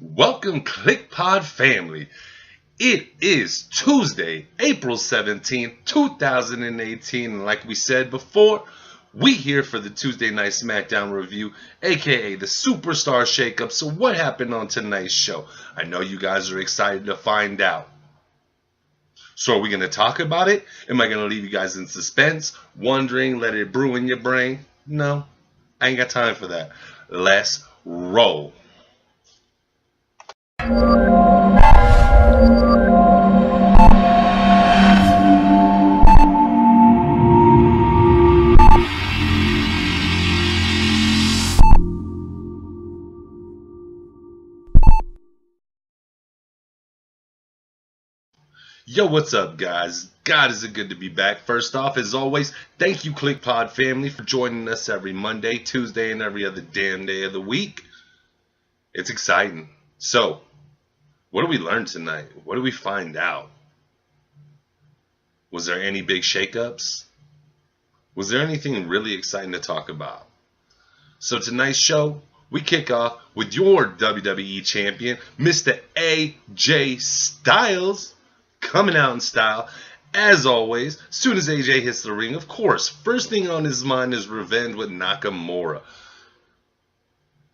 Welcome, Kliqpod family. It is Tuesday, April 17th, 2018. And like we said before, we here for the Tuesday Night SmackDown review, aka the Superstar Shake Up. So what happened on tonight's show? I know you guys are excited to find out. So are we going to talk about it? Am I going to leave you guys in suspense, wondering, let it brew in your brain? No, I ain't got time for that. Let's roll. Yo, what's up, guys? God, is it good to be back. First off, as always, thank you, Kliqpod family, for joining us every Monday, Tuesday, and every other damn day of the week. It's exciting. So, what did we learn tonight? What did we find out? Was there any big shakeups? Was there anything really exciting to talk about? So tonight's show, we kick off with your WWE champion, Mr. AJ Styles, coming out in style. As always, as soon as AJ hits the ring, of course, first thing on his mind is revenge with Nakamura.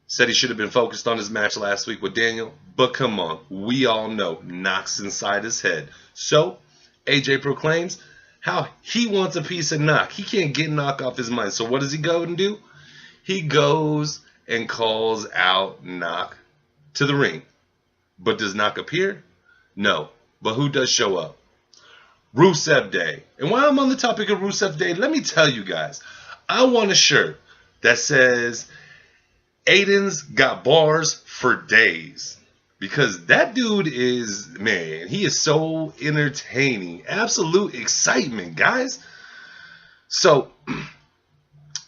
Said he should have been focused on his match last week with Daniel, but come on, we all know Knock's inside his head. So, AJ proclaims how he wants a piece of Knock. He can't get Knock off his mind. So what does he go and do? He goes and calls out Knock to the ring. But does Knock appear? No. But who does show up? Rusev Day. And while I'm on the topic of Rusev Day, let me tell you guys, I want a shirt that says Aiden's got bars for days. Because that dude is, man, he is so entertaining. Absolute excitement, guys. So,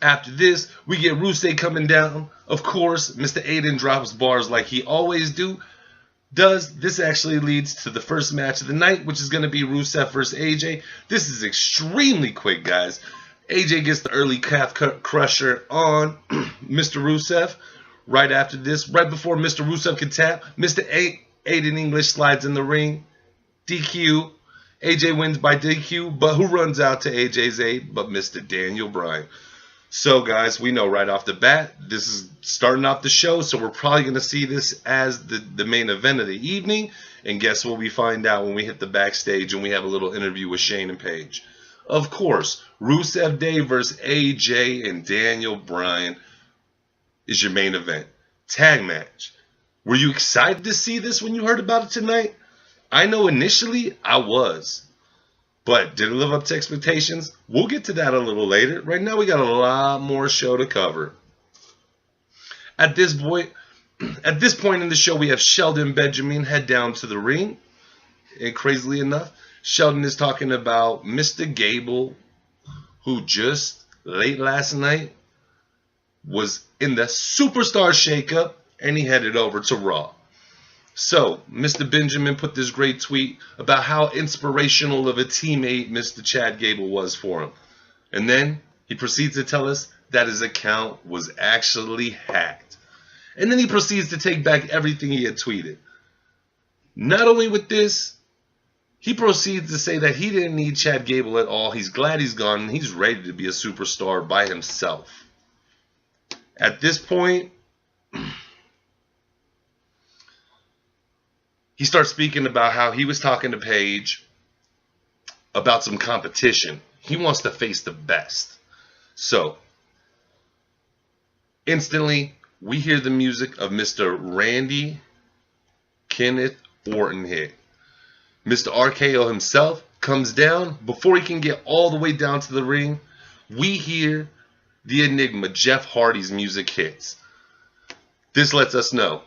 after this, we get Rusev coming down. Of course, Mr. Aiden drops bars like he always does. This actually leads to the first match of the night, which is going to be Rusev versus AJ. This is extremely quick, guys. AJ gets the early calf crusher on Mr. Rusev. Right after this, right before Mr. Rusev can tap, Mr. Aiden English slides in the ring. DQ. AJ wins by DQ, but who runs out to AJ's aid but Mr. Daniel Bryan? So, guys, we know right off the bat, this is starting off the show, so we're probably going to see this as the main event of the evening. And guess what we find out when we hit the backstage and we have a little interview with Shane and Paige? Of course, Rusev Day versus AJ and Daniel Bryan is your main event. Tag match. Were you excited to see this when you heard about it tonight? I know initially I was. But did it live up to expectations? We'll get to that a little later. Right now we got a lot more show to cover. At this point in the show, we have Shelton Benjamin head down to the ring. And crazily enough, Shelton is talking about Mr. Gable, who just late last night was in the Superstar Shake Up, and he headed over to Raw. So, Mr. Benjamin put this great tweet about how inspirational of a teammate Mr. Chad Gable was for him. And then he proceeds to tell us that his account was actually hacked. And then he proceeds to take back everything he had tweeted. Not only with this, he proceeds to say that he didn't need Chad Gable at all. He's glad he's gone and he's ready to be a superstar by himself. At this point, he starts speaking about how he was talking to Paige about some competition. He wants to face the best. So, instantly, we hear the music of Mr. Randy Kenneth Orton hit. Mr. RKO himself comes down. Before he can get all the way down to the ring, we hear the Enigma, Jeff Hardy's music hits. This lets us know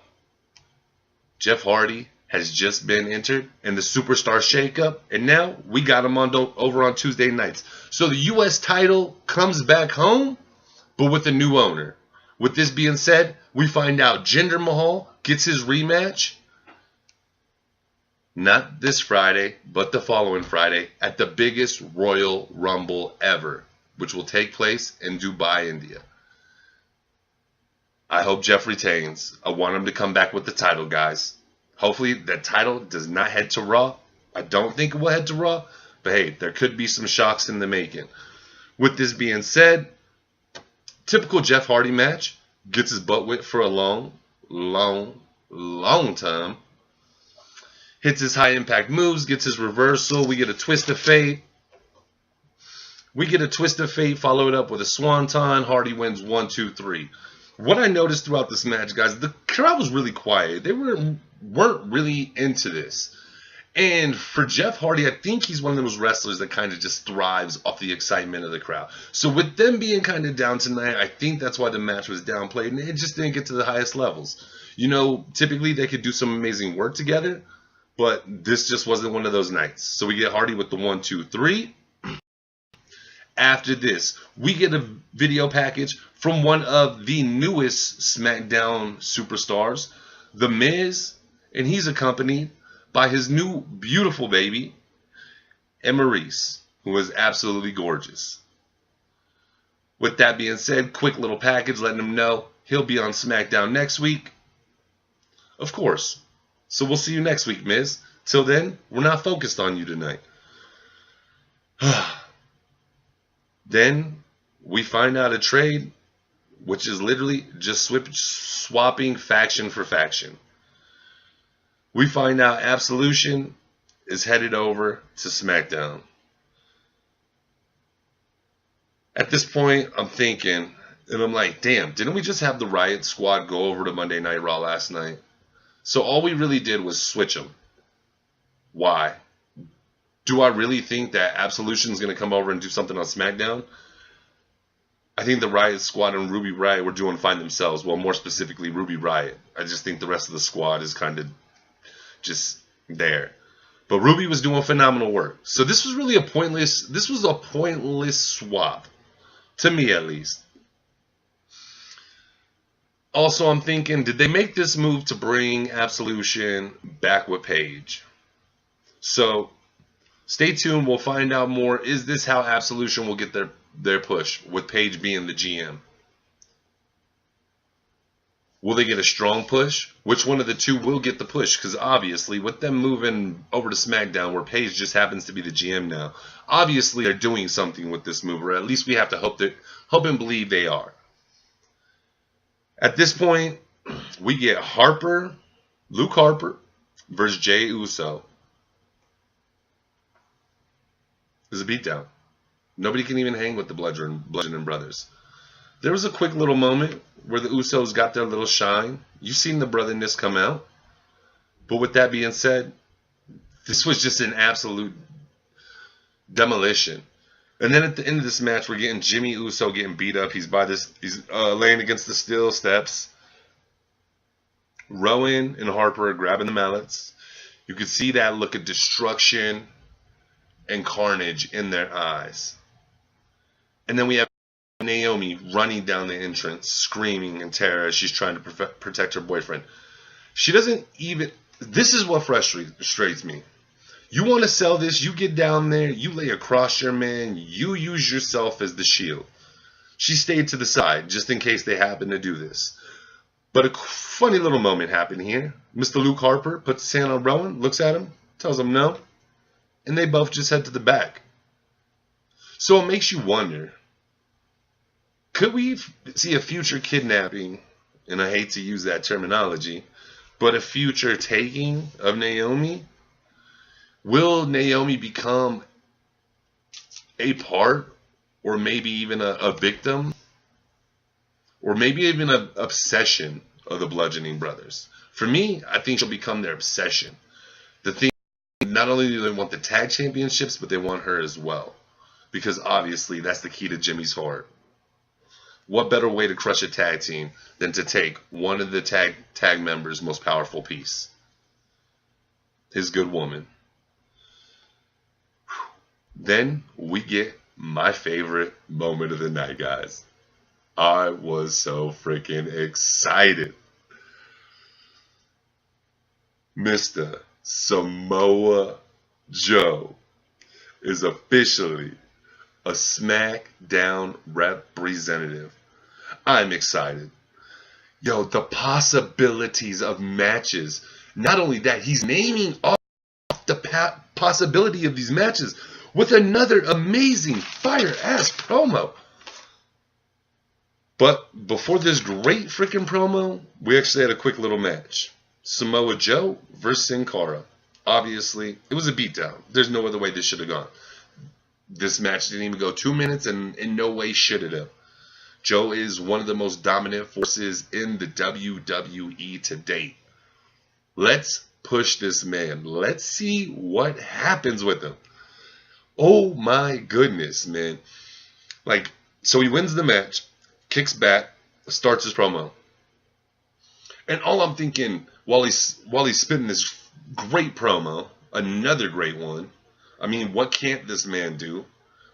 Jeff Hardy has just been entered in the Superstar Shakeup, and now we got him over on Tuesday nights. So the U.S. title comes back home, but with a new owner. With this being said, we find out Jinder Mahal gets his rematch, not this Friday, but the following Friday, at the biggest Royal Rumble ever, which will take place in Dubai, India. I hope Jeff retains. I want him to come back with the title, guys. Hopefully that title does not head to Raw. I don't think it will head to Raw, but hey, there could be some shocks in the making. With this being said, typical Jeff Hardy match. Gets his butt whipped for a long time. Hits his high impact moves, gets his reversal. We get a twist of fate. Followed up with a swanton. Hardy wins 1, 2, 3. What I noticed throughout this match, guys, the crowd was really quiet. They weren't really into this. And for Jeff Hardy, I think he's one of those wrestlers that kind of just thrives off the excitement of the crowd. So with them being kind of down tonight, I think that's why the match was downplayed and it just didn't get to the highest levels. You know, typically they could do some amazing work together, but this just wasn't one of those nights. So we get Hardy with the 1, 2, 3. After this, we get a video package from one of the newest SmackDown superstars, The Miz, and he's accompanied by his new beautiful baby, and Maurice, who is absolutely gorgeous. With that being said, quick little package letting him know he'll be on SmackDown next week. Of course. So we'll see you next week, Miz. Till then, we're not focused on you tonight. Then we find out a trade, which is literally just swapping faction for faction. We find out Absolution is headed over to SmackDown. At this point, I'm thinking, and I'm like, damn, didn't we just have the Riot Squad go over to Monday Night Raw last night? So all we really did was switch them. Why? Do I really think that Absolution is going to come over and do something on SmackDown? I think the Riot Squad and Ruby Riot were doing fine themselves. Well, more specifically, Ruby Riot. I just think the rest of the squad is kind of just there. But Ruby was doing phenomenal work. So this was really a pointless swap. To me, at least. Also, I'm thinking, did they make this move to bring Absolution back with Paige? So, stay tuned. We'll find out more. Is this how Absolution will get their push, with Paige being the GM? Will they get a strong push? Which one of the two will get the push? Because obviously, with them moving over to SmackDown, where Paige just happens to be the GM now, obviously they're doing something with this move, or at least we have to hope and believe they are. At this point, we get Luke Harper versus Jey Uso. There's a beatdown. Nobody can even hang with the Bludgeon Brothers. There was a quick little moment where the Usos got their little shine. You've seen the brotherness come out. But with that being said, this was just an absolute demolition. And then at the end of this match, we're getting Jimmy Uso getting beat up. He's laying against the steel steps. Rowan and Harper are grabbing the mallets. You could see that look of destruction and carnage in their eyes. And then we have Naomi running down the entrance, screaming in terror as she's trying to protect her boyfriend. She doesn't even... This is what frustrates me. You want to sell this, you get down there, you lay across your man, you use yourself as the shield. She stayed to the side just in case they happen to do this. But a funny little moment happened here. Mr. Luke Harper puts his hand on Rowan, looks at him, tells him no, and they both just head to the back. So it makes you wonder, could we see a future kidnapping, and I hate to use that terminology, but a future taking of Naomi? Will Naomi become a part, or maybe even a victim, or maybe even an obsession of the Bludgeoning Brothers? For me, I think she'll become their obsession. The thing, not only do they want the tag championships, but they want her as well. Because obviously, that's the key to Jimmy's heart. What better way to crush a tag team than to take one of the tag members' most powerful piece? His good woman. Then we get my favorite moment of the night, guys. I was so freaking excited. Mr. Samoa Joe is officially a SmackDown representative. I'm excited. Yo, the possibilities of matches. Not only that, he's naming off the possibility of these matches with another amazing fire-ass promo. But before this great freaking promo, we actually had a quick little match. Samoa Joe versus Sin Cara. Obviously, it was a beatdown. There's no other way this should have gone. This match didn't even go 2 minutes, and in no way should it have. Joe is one of the most dominant forces in the WWE to date. Let's push this man. Let's see what happens with him. Oh my goodness, man. Like, so he wins the match, kicks back, starts his promo. And all I'm thinking while he's spitting this great promo, another great one. I mean, what can't this man do?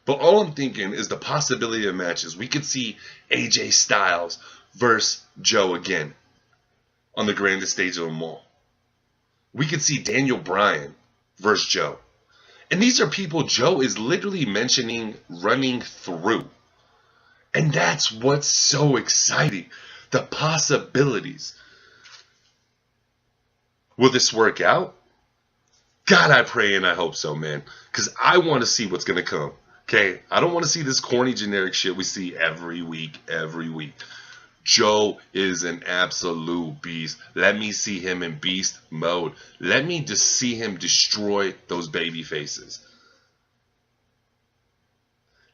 But all I'm thinking is the possibility of matches. We could see AJ Styles versus Joe again on the grandest stage of them all. We could see Daniel Bryan versus Joe. And these are people Joe is literally mentioning running through. And that's what's so exciting. The possibilities. Will this work out? God, I pray and I hope so, man. Because I want to see what's going to come. Okay? I don't want to see this corny generic shit we see every week. Joe is an absolute beast. Let me see him in beast mode. Let me just see him destroy those baby faces.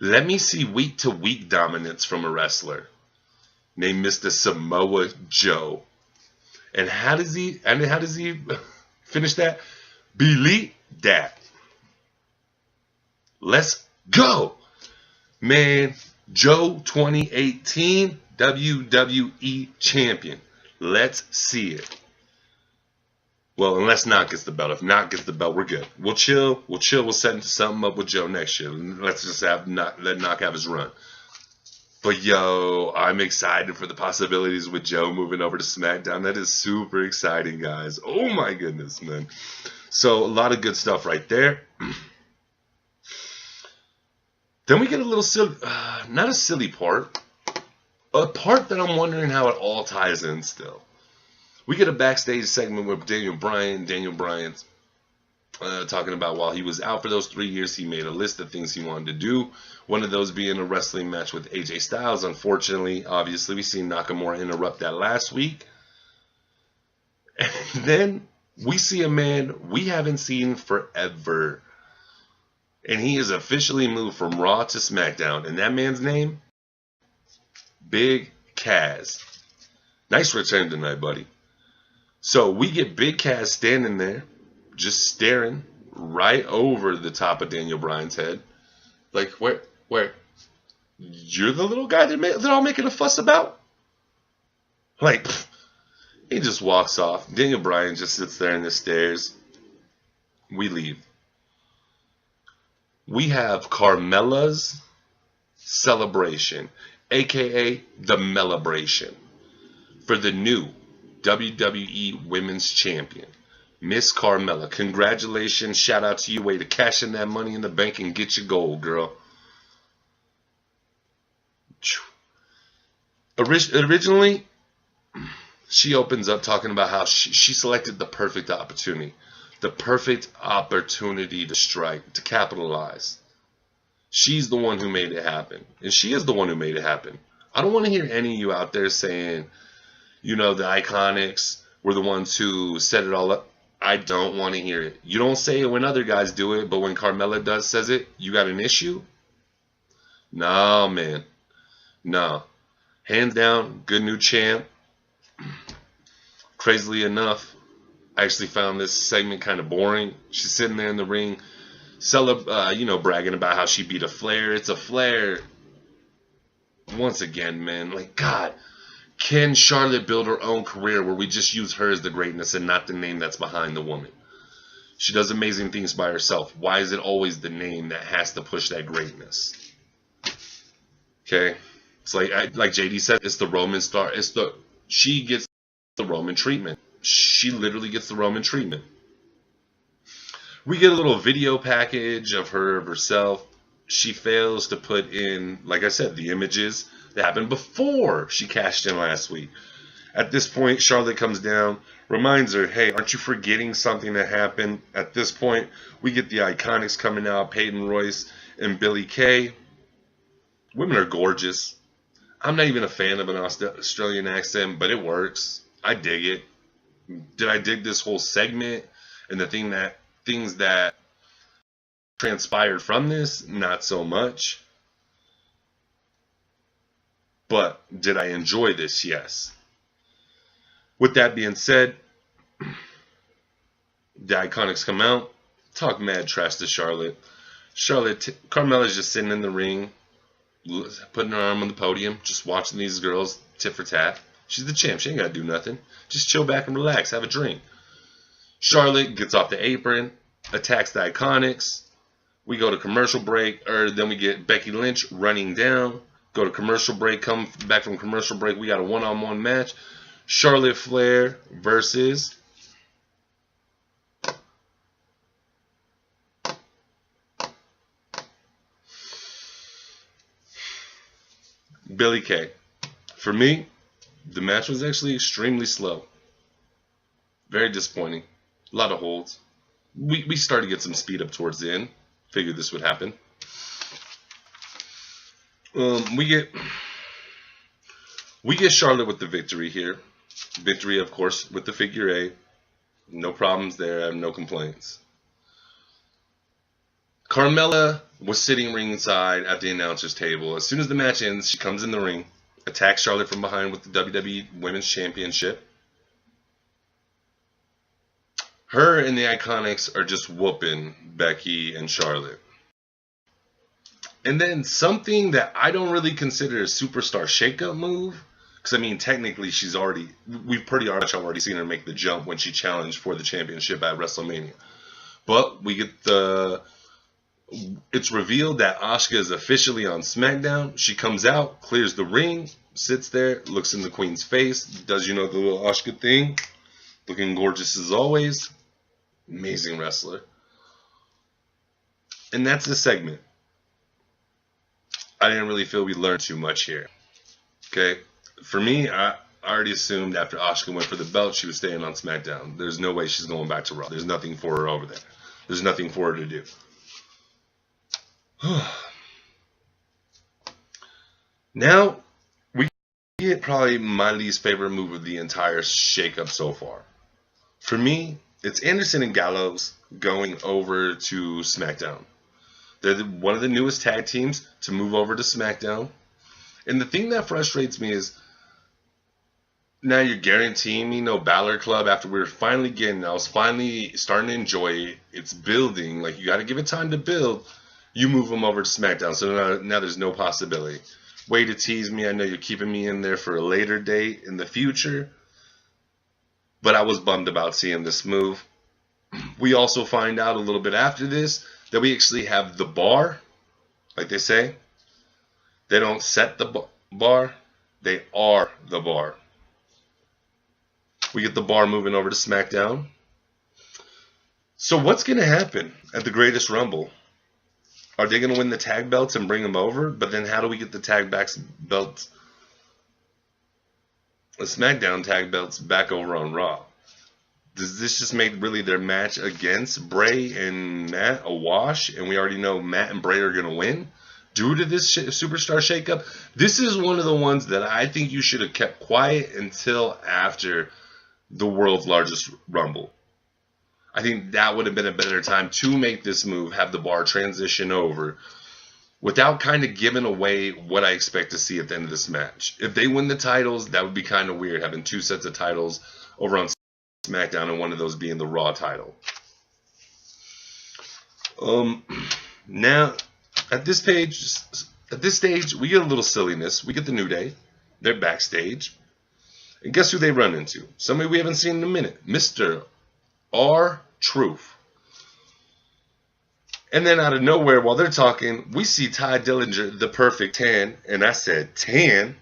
Let me see week-to-week dominance from a wrestler named Mr. Samoa Joe. And how does he finish that? Believe that. Let's go. Man, Joe 2018 WWE champion. Let's see it. Well, unless Knock gets the belt. If Knock gets the belt, we're good. We'll chill. We'll set something up with Joe next year. Let's just let Knock have his run. But yo, I'm excited for the possibilities with Joe moving over to SmackDown. That is super exciting, guys. Oh my goodness, man. So a lot of good stuff right there. Then we get a little silly, not a silly part, a part that I'm wondering how it all ties in still. We get a backstage segment with Daniel Bryan. Daniel Bryan's talking about while he was out for those 3 years, he made a list of things he wanted to do. One of those being a wrestling match with AJ Styles. Unfortunately, obviously, we seen Nakamura interrupt that last week. And then we see a man we haven't seen forever. And he is officially moved from Raw to SmackDown. And that man's name? Big Cass. Nice return tonight, buddy. So we get Big Cass standing there, just staring right over the top of Daniel Bryan's head. Like, where? You're the little guy they're all making a fuss about? Like, he just walks off. Daniel Bryan just sits there in the stairs. We leave. We have Carmella's celebration, a.k.a. the Mellebration, for the new WWE Women's Champion, Miss Carmella. Congratulations. Shout out to you. Way to cash in that money in the bank and get your gold, girl. Originally, she opens up talking about how she selected the perfect opportunity. The perfect opportunity to strike, to capitalize. She's the one who made it happen. And she is the one who made it happen. I don't want to hear any of you out there saying, you know, the Iconics were the ones who set it all up. I don't want to hear it. You don't say it when other guys do it, but when Carmella says it, you got an issue? No, man. No. Hands down, good new champ. Crazily enough, I actually found this segment kind of boring. She's sitting there in the ring, bragging about how she beat a Flair. It's a Flair. Once again, man, like, God, can Charlotte build her own career where we just use her as the greatness and not the name that's behind the woman? She does amazing things by herself. Why is it always the name that has to push that greatness? Okay, it's like JD said, it's the Roman star. She gets the Roman treatment. She literally gets the Roman treatment. We get a little video package of herself. She fails to put in, like I said, the images that happened before she cashed in last week. At this point, Charlotte comes down, reminds her, hey, aren't you forgetting something that happened? At this point, we get the Iconics coming out, Peyton Royce and Billie Kay. Women are gorgeous. I'm not even a fan of an Australian accent, but it works. I dig it. Did I dig this whole segment and the things that transpired from this? Not so much. But did I enjoy this? Yes. With that being said, the Iconics come out, talk mad trash to Charlotte. Carmella's just sitting in the ring, putting her arm on the podium, just watching these girls tit for tat. She's the champ. She ain't got to do nothing. Just chill back and relax. Have a drink. Charlotte gets off the apron, attacks the Iconics. We go to commercial break, or then we get Becky Lynch running down. Go to commercial break. Come back from commercial break. We got a one-on-one match. Charlotte Flair versus Billie Kay. For me, the match was actually extremely slow. Very disappointing. A lot of holds. We started to get some speed up towards the end. Figured this would happen. We get Charlotte with the victory here. Victory, of course, with the figure eight. No problems there. I have no complaints. Carmella was sitting ringside at the announcer's table. As soon as the match ends, she comes in the ring, attacks Charlotte from behind with the WWE Women's Championship. Her and the Iconics are just whooping Becky and Charlotte. And then something that I don't really consider a superstar shake-up move, because I mean technically we've pretty much already seen her make the jump when she challenged for the championship at WrestleMania. But we get it's revealed that Asuka is officially on SmackDown. She comes out, clears the ring, sits there, looks in the Queen's face, does the little Asuka thing, looking gorgeous as always. Amazing wrestler. And that's the segment. I didn't really feel we learned too much here. Okay? For me, I already assumed after Asuka went for the belt, she was staying on SmackDown. There's no way she's going back to Raw. There's nothing for her over there. There's nothing for her to do. Now, we get probably my least favorite move of the entire shakeup so far. For me, it's Anderson and Gallows going over to SmackDown. They're one of the newest tag teams to move over to SmackDown. And the thing that frustrates me is now you're guaranteeing me no Balor Club after I was finally starting to enjoy it. It's building. Like, you got to give it time to build. You move them over to SmackDown. So now there's no possibility. Way to tease me. I know you're keeping me in there for a later date in the future. But I was bummed about seeing this move. We also find out a little bit after this that we actually have the bar, like they say. They don't set the bar, they are the bar. We get the bar moving over to SmackDown. So what's going to happen at the Greatest Rumble? Are they going to win the tag belts and bring them over? But then how do we get the belts, the SmackDown tag belts back over on Raw? Does this just make really their match against Bray and Matt a wash? And we already know Matt and Bray are going to win due to this superstar shakeup? This is one of the ones that I think you should have kept quiet until after the world's largest Rumble. I think that would have been a better time to make this move, have the bar transition over, without kind of giving away what I expect to see at the end of this match. If they win the titles, that would be kind of weird, having two sets of titles over on SmackDown and one of those being the Raw title. Now, at this stage, we get a little silliness. We get the New Day. They're backstage. And guess who they run into? Somebody we haven't seen in a minute. Mr. R-Truth. And then out of nowhere, while they're talking, we see Ty Dillinger, the perfect tan, and I said tan,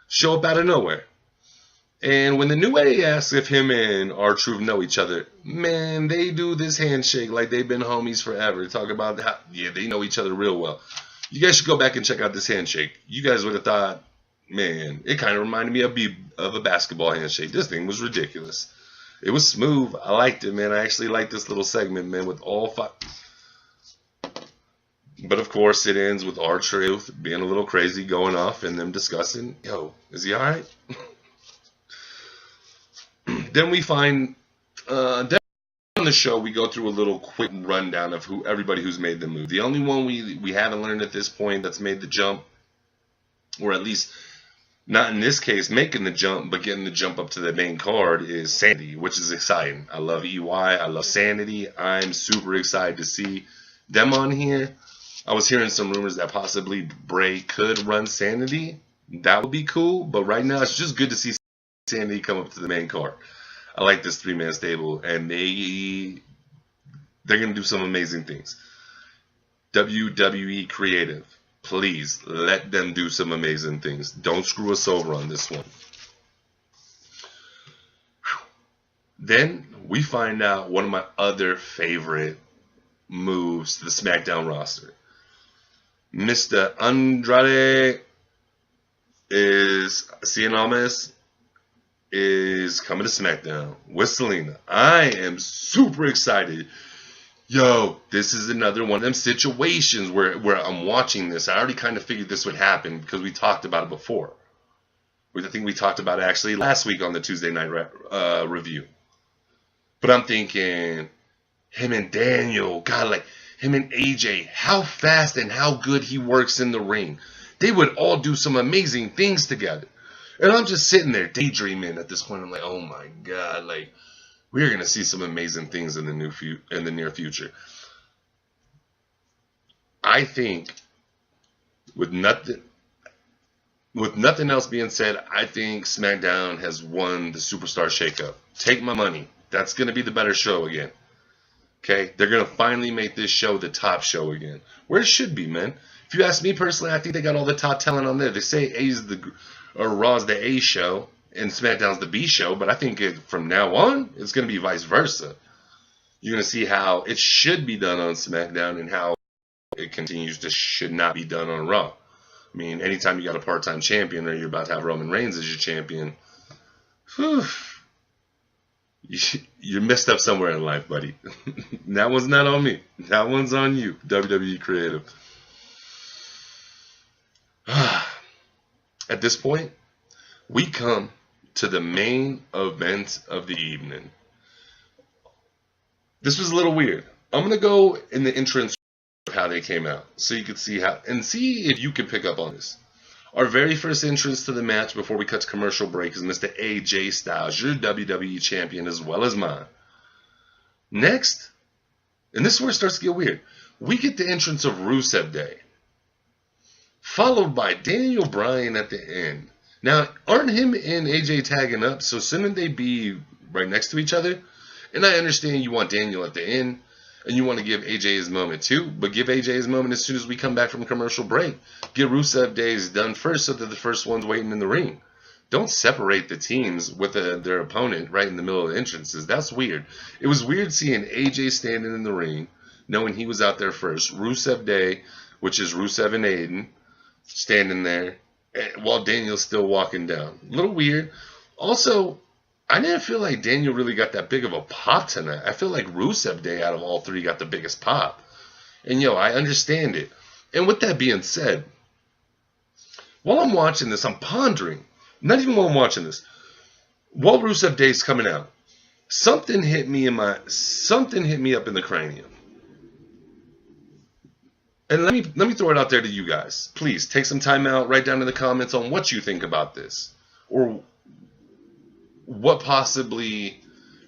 show up out of nowhere. And when the New Day asks if him and R-Truth know each other, man, they do this handshake like they've been homies forever. Talk about how, yeah, they know each other real well. You guys should go back and check out this handshake. You guys would have thought man, it kind of reminded me of a basketball handshake. This thing was ridiculous. It was smooth. I liked it, man. I actually liked this little segment, man, with all five. But of course, it ends with R-Truth being a little crazy, going off, and them discussing, yo, is he all right? Then we find, then on the show, we go through a little quick rundown of everybody who's made the move. The only one we haven't learned at this point that's made the jump, or at least not in this case making the jump, but getting the jump up to the main card, is Sanity, which is exciting. I love EY. I love Sanity. I'm super excited to see them on here. I was hearing some rumors that possibly Bray could run Sanity. That would be cool, but right now it's just good to see Sanity come up to the main card. I like this three-man stable, and they're going to do some amazing things. WWE Creative, please let them do some amazing things. Don't screw us over on this one. Then we find out one of my other favorite moves to the SmackDown roster. Mr. Andrade Cien is coming to SmackDown with Selena. I am super excited. Yo, this is another one of them situations where I'm watching this. I already kind of figured this would happen because we talked about it before. I think we talked about it actually last week on the Tuesday night review. But I'm thinking, him and Daniel, God, like him and AJ, how fast and how good he works in the ring. They would all do some amazing things together. And I'm just sitting there daydreaming at this point. I'm like, oh my God, like we're gonna see some amazing things in the near future. I think with nothing else being said, I think SmackDown has won the Superstar Shake Up. Take my money. That's gonna be the better show again. Okay, they're gonna finally make this show the top show again, where it should be, man. If you ask me personally, I think they got all the top talent on there. They say Raw's the A show and SmackDown's the B show, but I think from now on, it's going to be vice versa. You're going to see how it should be done on SmackDown and how it continues to should not be done on Raw. I mean, anytime you got a part-time champion or you're about to have Roman Reigns as your champion, whew, you're messed up somewhere in life, buddy. That one's not on me. That one's on you, WWE Creative. At this point, we come to the main event of the evening. This was a little weird. I'm going to go in the entrance of how they came out so you can see how, and see if you can pick up on this. Our very first entrance to the match before we cut to commercial break is Mr. AJ Styles, your WWE champion as well as mine. Next, and this is where it starts to get weird, we get the entrance of Rusev Day, followed by Daniel Bryan at the end. Now, aren't him and AJ tagging up? So shouldn't they be right next to each other? And I understand you want Daniel at the end, and you want to give AJ his moment too, but give AJ his moment as soon as we come back from commercial break. Get Rusev Days done first so that the first one's waiting in the ring. Don't separate the teams with their opponent right in the middle of the entrances. That's weird. It was weird seeing AJ standing in the ring, knowing he was out there first. Rusev Day, which is Rusev and Aiden, standing there while Daniel's still walking down. A little weird. Also, I didn't feel like Daniel really got that big of a pop tonight. I feel like Rusev Day out of all three got the biggest pop. And I understand it. And with that being said, while I'm watching this, I'm pondering. Not even while I'm watching this. While Rusev Day's coming out, something hit me up in the cranium. And let me throw it out there to you guys. Please take some time out, write down in the comments on what you think about this. Or what possibly,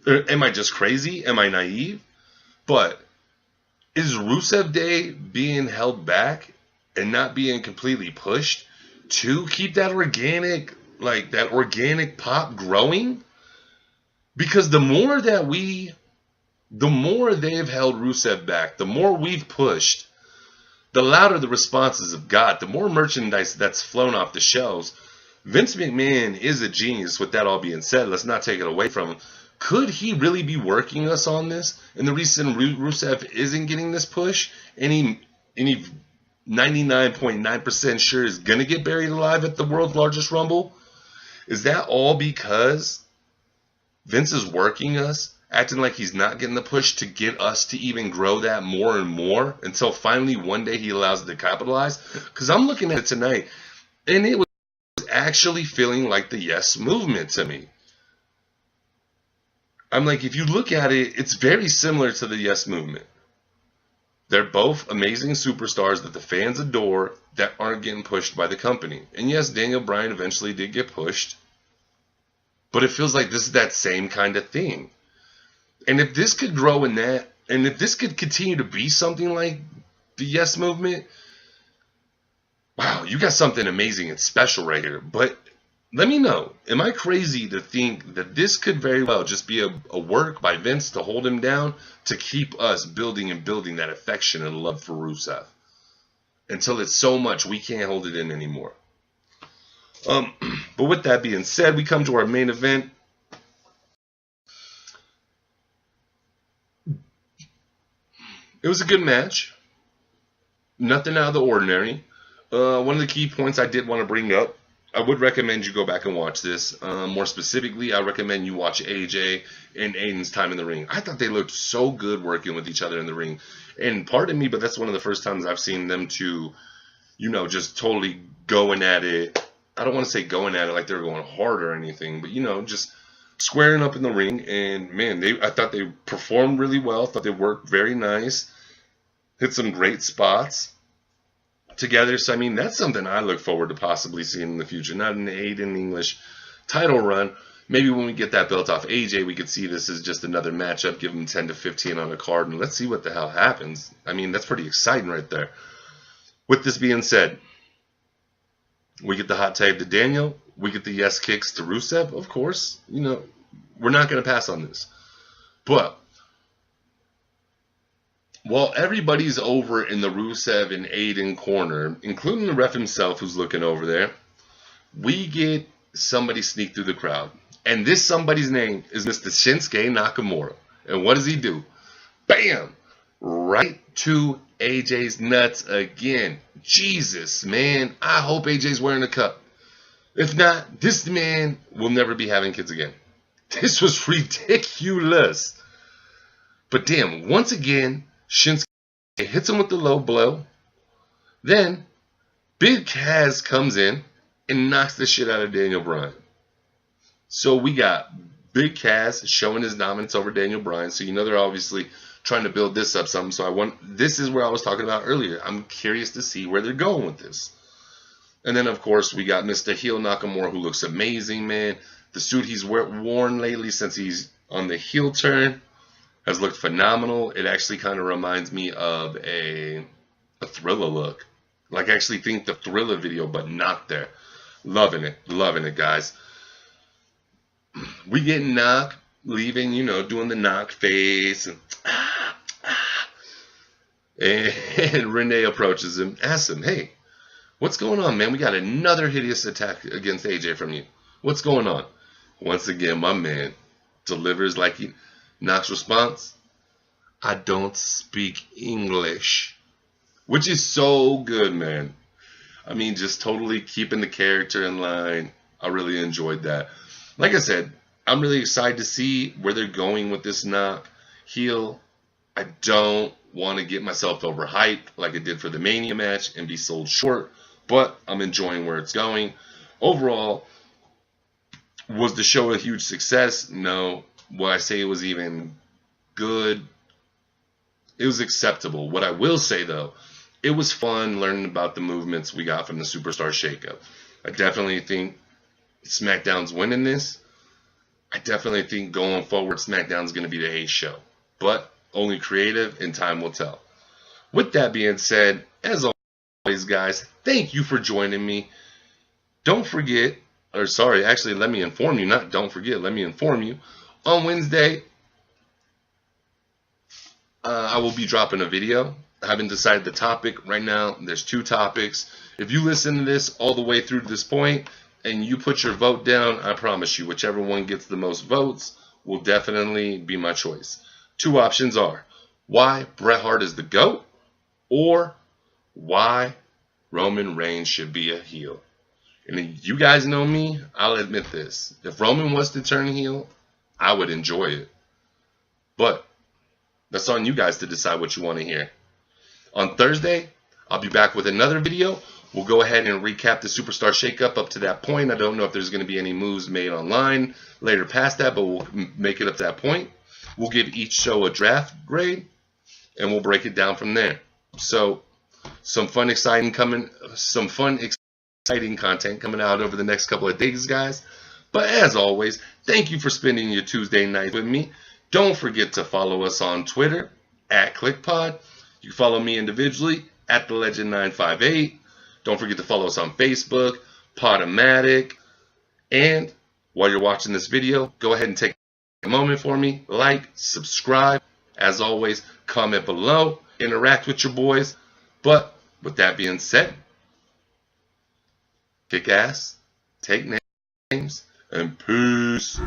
am I just crazy? Am I naive? But is Rusev Day being held back and not being completely pushed to keep that organic pop growing? Because the more they've held Rusev back, the more we've pushed, the louder the responses have got, the more merchandise that's flown off the shelves. Vince McMahon is a genius. With that all being said, let's not take it away from him. Could he really be working us on this? And the reason Rusev isn't getting this push, and he 99.9% sure is going to get buried alive at the world's largest Rumble? Is that all because Vince is working us, acting like he's not getting the push to get us to even grow that more and more until finally one day he allows it to capitalize? Because I'm looking at it tonight, and it was actually feeling like the Yes movement to me. I'm like, if you look at it, it's very similar to the Yes movement. They're both amazing superstars that the fans adore that aren't getting pushed by the company. And yes, Daniel Bryan eventually did get pushed, but it feels like this is that same kind of thing. And if this could grow in that, and if this could continue to be something like the Yes movement, wow, you got something amazing and special right here. But let me know, am I crazy to think that this could very well just be a work by Vince to hold him down, to keep us building and building that affection and love for Rusev until it's so much we can't hold it in anymore? But with that being said, we come to our main event. It was a good match. Nothing out of the ordinary. One of the key points I did want to bring up, I would recommend you go back and watch this. More specifically, I recommend you watch AJ and Aiden's time in the ring. I thought they looked so good working with each other in the ring. And pardon me, but that's one of the first times I've seen them two, just totally going at it. I don't want to say going at it like they were going hard or anything, but, just squaring up in the ring. And, man, I thought they performed really well. I thought they worked very nice. Hit some great spots together. So, I mean, that's something I look forward to possibly seeing in the future. Not an Aiden English title run. Maybe when we get that belt off AJ, we could see this as just another matchup, give him 10 to 15 on a card, and let's see what the hell happens. I mean, that's pretty exciting right there. With this being said, we get the hot tag to Daniel. We get the yes kicks to Rusev, of course. We're not going to pass on this. But while everybody's over in the Rusev and Aiden corner, including the ref himself who's looking over there, we get somebody sneak through the crowd. And this somebody's name is Mr. Shinsuke Nakamura. And what does he do? Bam! Right to AJ's nuts again. Jesus, man. I hope AJ's wearing a cup. If not, this man will never be having kids again. This was ridiculous. But damn, once again, Shinsuke hits him with the low blow. Then, Big Cass comes in and knocks the shit out of Daniel Bryan. So we got Big Cass showing his dominance over Daniel Bryan. So they're obviously trying to build this up something. So this is where I was talking about earlier. I'm curious to see where they're going with this. And then, of course, we got Mr. Heel Nakamura, who looks amazing, man. The suit he's worn lately since he's on the heel turn has looked phenomenal. It actually kind of reminds me of a Thriller look. Like, I actually think the Thriller video, but not there. Loving it, guys. We get Knock leaving, doing the knock face. And Renee approaches him, asks him, hey, what's going on, man? We got another hideous attack against AJ from you. What's going on? Once again, my man delivers like he... Knock's response, I don't speak English. Which is so good, man. I mean, just totally keeping the character in line. I really enjoyed that. Like I said, I'm really excited to see where they're going with this Knock heel. I don't want to get myself overhyped like I did for the Mania match and be sold short, but I'm enjoying where it's going. Overall, was the show a huge success? No. Will I say it was even good? It was acceptable. What I will say, though, it was fun learning about the movements we got from the Superstar Shake Up. I definitely think SmackDown's winning this. I definitely think going forward, SmackDown's going to be the ace show. But only creative and time will tell. With that being said, as always, guys, thank you for joining me. Don't forget, or sorry, actually, let me inform you, not don't forget, let me inform you. On Wednesday, I will be dropping a video. I haven't decided the topic right now. There's 2 topics. If you listen to this all the way through to this point and you put your vote down, I promise you, whichever one gets the most votes will definitely be my choice. 2 options are why Bret Hart is the GOAT or why Roman Reigns should be a heel. And you guys know me, I'll admit this. If Roman was to turn heel, I would enjoy it. But that's on you guys to decide what you want to hear. On Thursday, I'll be back with another video. We'll go ahead and recap the Superstar Shake Up to that point. I don't know if there's going to be any moves made online later past that, but we'll make it up to that point. We'll give each show a draft grade, and we'll break it down from there. So, some fun, exciting content coming out over the next couple of days, guys. But as always, thank you for spending your Tuesday night with me. Don't forget to follow us on Twitter at Kliqpod. You can follow me individually at TheLegend958. Don't forget to follow us on Facebook, Podomatic. And while you're watching this video, go ahead and take a moment for me. Like, subscribe. As always, comment below. Interact with your boys. But with that being said, kick ass, take names, and peace.